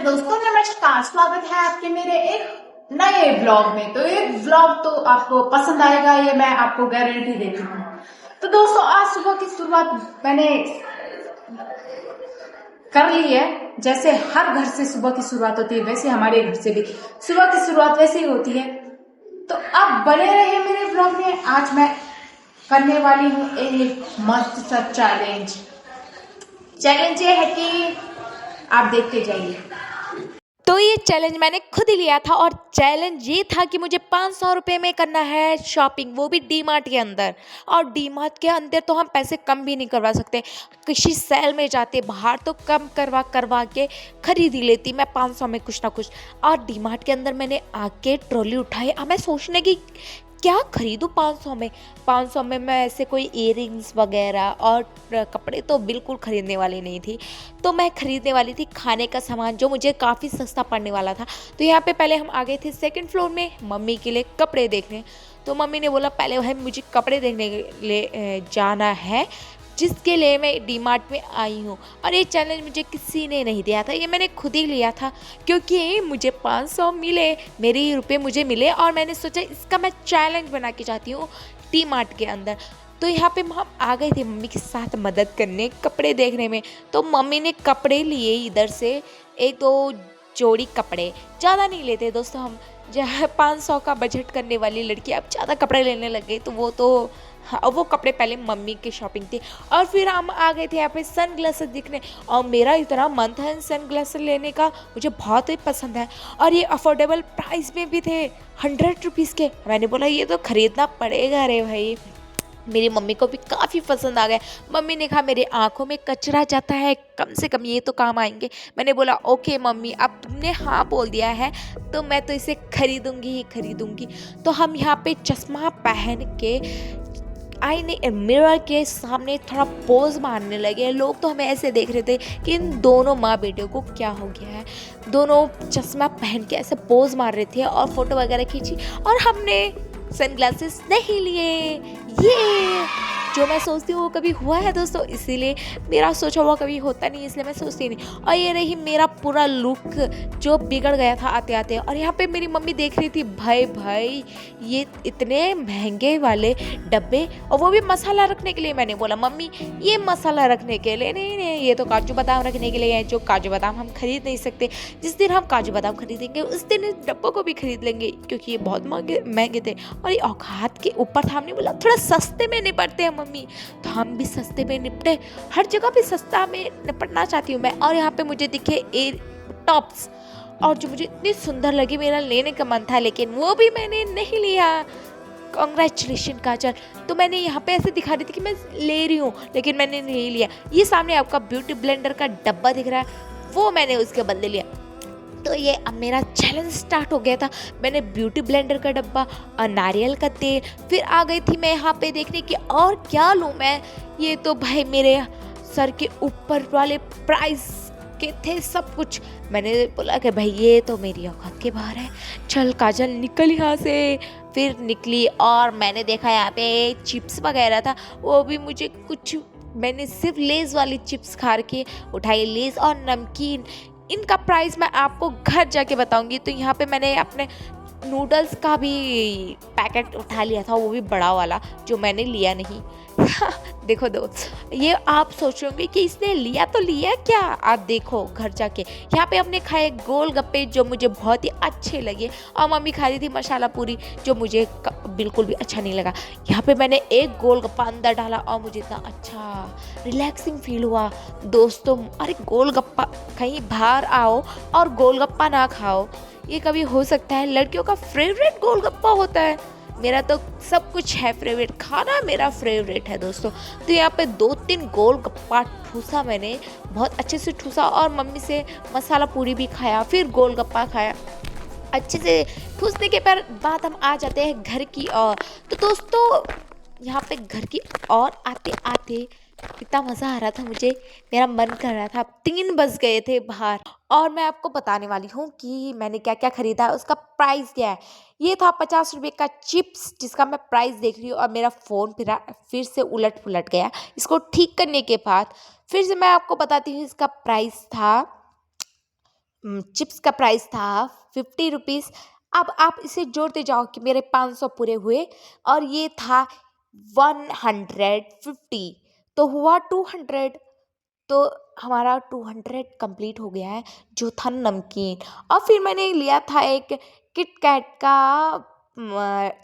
दोस्तों नमस्कार, स्वागत है आपके मेरे एक नए ब्लॉग में। तो ये ब्लॉग तो आपको पसंद आएगा, ये मैं आपको गारंटी देती हूँ। तो दोस्तों आज सुबह की शुरुआत मैंने कर ली है। जैसे हर घर से सुबह की शुरुआत होती है वैसे हमारे घर से भी सुबह की शुरुआत वैसे ही होती है। तो आप बने रहिए मेरे ब्लॉग में। आज मैं करने वाली हूँ एक मस्त सा चैलेंज ये है कि आप देखते जाइए। तो ये चैलेंज मैंने खुद ही लिया था और चैलेंज ये था कि मुझे 500 रुपये में करना है शॉपिंग, वो भी डी मार्ट के अंदर। और डी मार्ट के अंदर तो हम पैसे कम भी नहीं करवा सकते। किसी सेल में जाते बाहर तो कम करवा के खरीद ही लेती मैं 500 में कुछ ना कुछ। और डी मार्ट के अंदर मैंने आके ट्रॉली उठाई। अब मैं सोचने की क्या खरीदूँ 500 में मैं ऐसे कोई इयररिंग्स वगैरह और कपड़े तो बिल्कुल ख़रीदने वाली नहीं थी। तो मैं ख़रीदने वाली थी खाने का सामान जो मुझे काफ़ी सस्ता पड़ने वाला था। तो यहाँ पे पहले हम आ गए थे सेकंड फ्लोर में मम्मी के लिए कपड़े देखने। तो मम्मी ने बोला पहले भाई मुझे कपड़े देखने के लिए जाना है, जिसके लिए मैं डी मार्ट में आई हूँ। और ये चैलेंज मुझे किसी ने नहीं दिया था, ये मैंने खुद ही लिया था क्योंकि मुझे 500 मिले, मेरे ही रुपये मुझे मिले और मैंने सोचा इसका मैं चैलेंज बना के चाहती हूँ डी मार्ट के अंदर। तो यहाँ पे हम आ गए थे मम्मी के साथ मदद करने कपड़े देखने में। तो मम्मी ने कपड़े लिए इधर से एक दो जोड़ी कपड़े, ज़्यादा नहीं लेते दोस्तों हम, जहाँ 500 का बजट करने वाली लड़की अब ज़्यादा कपड़े लेने लग गई। तो हाँ, वो कपड़े पहले मम्मी की शॉपिंग थी। और फिर हम आ गए थे यहाँ पे सन ग्लासेस दिखने। और मेरा इतना मन था इन सन ग्लासेस लेने का, मुझे बहुत ही पसंद है। और ये अफोर्डेबल प्राइस में भी थे, 100 रुपीज़ के। मैंने बोला ये तो ख़रीदना पड़ेगा रे भाई। मेरी मम्मी को भी काफ़ी पसंद आ गया। मम्मी ने कहा मेरे आँखों में कचरा जाता है, कम से कम ये तो काम आएंगे। मैंने बोला ओके मम्मी, अब तुमने हाँ बोल दिया है तो मैं तो इसे खरीदूंगी ही खरीदूंगी। तो हम यहाँ पे चश्मा पहन के आईने मिरर के सामने थोड़ा पोज मारने लगे। लोग तो हमें ऐसे देख रहे थे कि इन दोनों माँ बेटियों को क्या हो गया है। दोनों चश्मा पहन के ऐसे पोज मार रहे थे और फोटो वगैरह खींची। और हमने सनग्लासेस नहीं लिए। ये जो मैं सोचती हूँ वो कभी हुआ है दोस्तों, इसीलिए मेरा सोचा हुआ कभी होता नहीं, इसलिए मैं सोचती नहीं। और ये रही मेरा पूरा लुक जो बिगड़ गया था आते आते। और यहाँ पे मेरी मम्मी देख रही थी भाई ये इतने महंगे वाले डब्बे, और वो भी मसाला रखने के लिए। मैंने बोला मम्मी ये मसाला रखने के लिए नहीं, ये तो काजू बादाम रखने के लिए है, जो काजू बादाम हम खरीद नहीं सकते। जिस दिन हम काजू बादाम खरीदेंगे उस दिन इस डब्बों को भी खरीद लेंगे, क्योंकि ये बहुत महंगे थे और ये औकात के ऊपर था। हमने बोला थोड़ा सस्ते में निपटते हैं मम्मी, तो हम भी सस्ते में निपटे। हर जगह पे सस्ता में निपटना चाहती हूँ मैं। और यहाँ पे मुझे दिखे एयर टॉप्स, और जो मुझे इतनी सुंदर लगी, मेरा लेने का मन था लेकिन वो भी मैंने नहीं लिया। कॉन्ग्रेचुलेशन काजल। तो मैंने यहाँ पे ऐसे दिखा रही थी कि मैं ले रही हूँ लेकिन मैंने नहीं लिया। ये सामने आपका ब्यूटी ब्लेंडर का डब्बा दिख रहा है, वो मैंने उसके बदले लिया। तो ये अब मेरा चैलेंज स्टार्ट हो गया था। मैंने ब्यूटी ब्लेंडर का डब्बा और नारियल का तेल, फिर आ गई थी मैं यहाँ पे देखने की और क्या लूँ मैं। ये तो भाई मेरे सर के ऊपर वाले प्राइस के थे सब कुछ। मैंने बोला कि भाई ये तो मेरी औकात के बाहर है, चल काजल निकल यहाँ से। फिर निकली और मैंने देखा यहाँ पे चिप्स वगैरह था, वो भी मुझे कुछ, मैंने सिर्फ लेज़ वाली चिप्स खा के उठाई, लेज़ और नमकीन। इनका प्राइस मैं आपको घर जाके बताऊंगी। तो यहाँ पे मैंने अपने नूडल्स का भी पैकेट उठा लिया था, वो भी बड़ा वाला, जो मैंने लिया नहीं। देखो दोस्त, ये आप सोच रहे होंगे कि इसने लिया तो लिया क्या। आप देखो घर जाके यहाँ पे हमने खाए गोलगप्पे जो मुझे बहुत ही अच्छे लगे, और मम्मी खा रही थी मसाला पूरी जो मुझे बिल्कुल भी अच्छा नहीं लगा। यहाँ पे मैंने एक गोलगप्पा अंदर डाला और मुझे इतना अच्छा रिलैक्सिंग फील हुआ दोस्तों। अरे गोलगप्पा, कहीं बाहर आओ और गोलगप्पा ना खाओ, ये कभी हो सकता है? लड़कियों का फेवरेट गोलगप्पा होता है। मेरा तो सब कुछ है फेवरेट, खाना मेरा फेवरेट है दोस्तों। तो यहाँ पे 2-3 गोलगप्पा ठूसा मैंने, बहुत अच्छे से ठूसा, और मम्मी से मसाला पूरी भी खाया, फिर गोलगप्पा खाया। अच्छे से ठूसने के बाद हम आ जाते हैं घर की ओर। तो दोस्तों यहाँ पे घर की ओर आते आते इतना मज़ा आ रहा था मुझे, मेरा मन कर रहा था। 3 बज गए थे बाहर, और मैं आपको बताने वाली हूँ कि मैंने क्या क्या खरीदा है, उसका प्राइस क्या है। ये था 50 रुपये का चिप्स, जिसका मैं प्राइस देख रही हूँ, और मेरा फ़ोन फिर से उलट पुलट गया। इसको ठीक करने के बाद फिर से मैं आपको बताती हूँ, इसका प्राइस था चिप्स का प्राइस था 50 रुपीज़। अब आप इसे जोड़ते जाओ कि मेरे 500 पूरे हुए और ये था 150, तो हुआ 200। तो हमारा 200 कंप्लीट हो गया है, जो था नमकीन। और फिर मैंने लिया था एक किट कैट का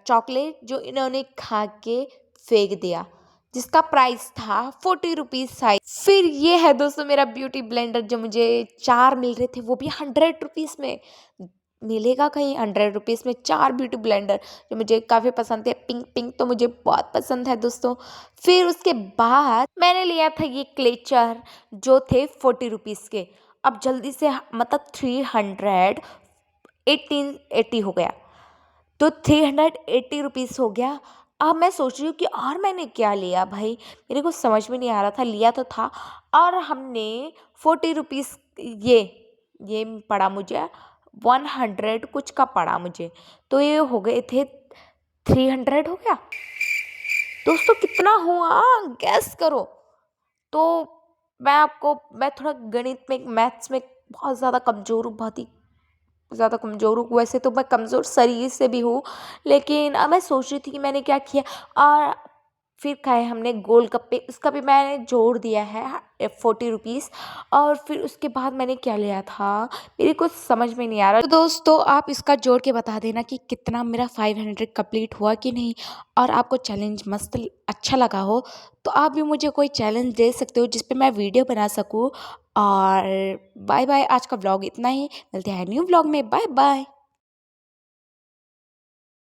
चॉकलेट, जो इन्होंने खा के फेंक दिया, जिसका प्राइस था 40 रुपीज़ साइज। फिर ये है दोस्तों मेरा ब्यूटी ब्लेंडर, जो मुझे 4 मिल रहे थे, वो भी 100 रुपीज़ में। मिलेगा कहीं 100 रुपीज़ में 4 ब्यूटी ब्लेंडर, जो मुझे काफ़ी पसंद है। पिंक पिंक तो मुझे बहुत पसंद है दोस्तों। फिर उसके बाद मैंने लिया था ये क्लेचर, जो थे 40 रुपीज़ के। अब जल्दी से मतलब 380 हो गया, तो 380 रुपीज़ हो गया। अब मैं सोच रही हूँ कि और मैंने क्या लिया भाई, मेरे को समझ में नहीं आ रहा था। लिया तो था, और हमने 40 रुपीज़, ये पड़ा मुझे 100 कुछ का पड़ा मुझे, तो ये हो गए थे 300 हो गया। दोस्तों कितना हुआ गैस करो। तो मैं थोड़ा गणित में, मैथ्स में बहुत ज़्यादा कमज़ोर हूँ, बहुत ही ज़्यादा कमज़ोर हूँ। वैसे तो मैं कमज़ोर शरीर से भी हूँ, लेकिन अब मैं सोच रही थी कि मैंने क्या किया। और फिर खाए हमने गोलगप्पे, उसका भी मैंने जोड़ दिया है 40 रुपीज़। और फिर उसके बाद मैंने क्या लिया था, मेरे को समझ में नहीं आ रहा। तो दोस्तों आप इसका जोड़ के बता देना कि कितना मेरा 500 कंप्लीट हुआ कि नहीं। और आपको चैलेंज मस्त अच्छा लगा हो, तो आप भी मुझे कोई चैलेंज दे सकते हो जिस पे मैं वीडियो बना सकूँ। और बाय बाय, आज का व्लॉग इतना ही, मिलते हैं न्यू व्लॉग में, बाय बाय।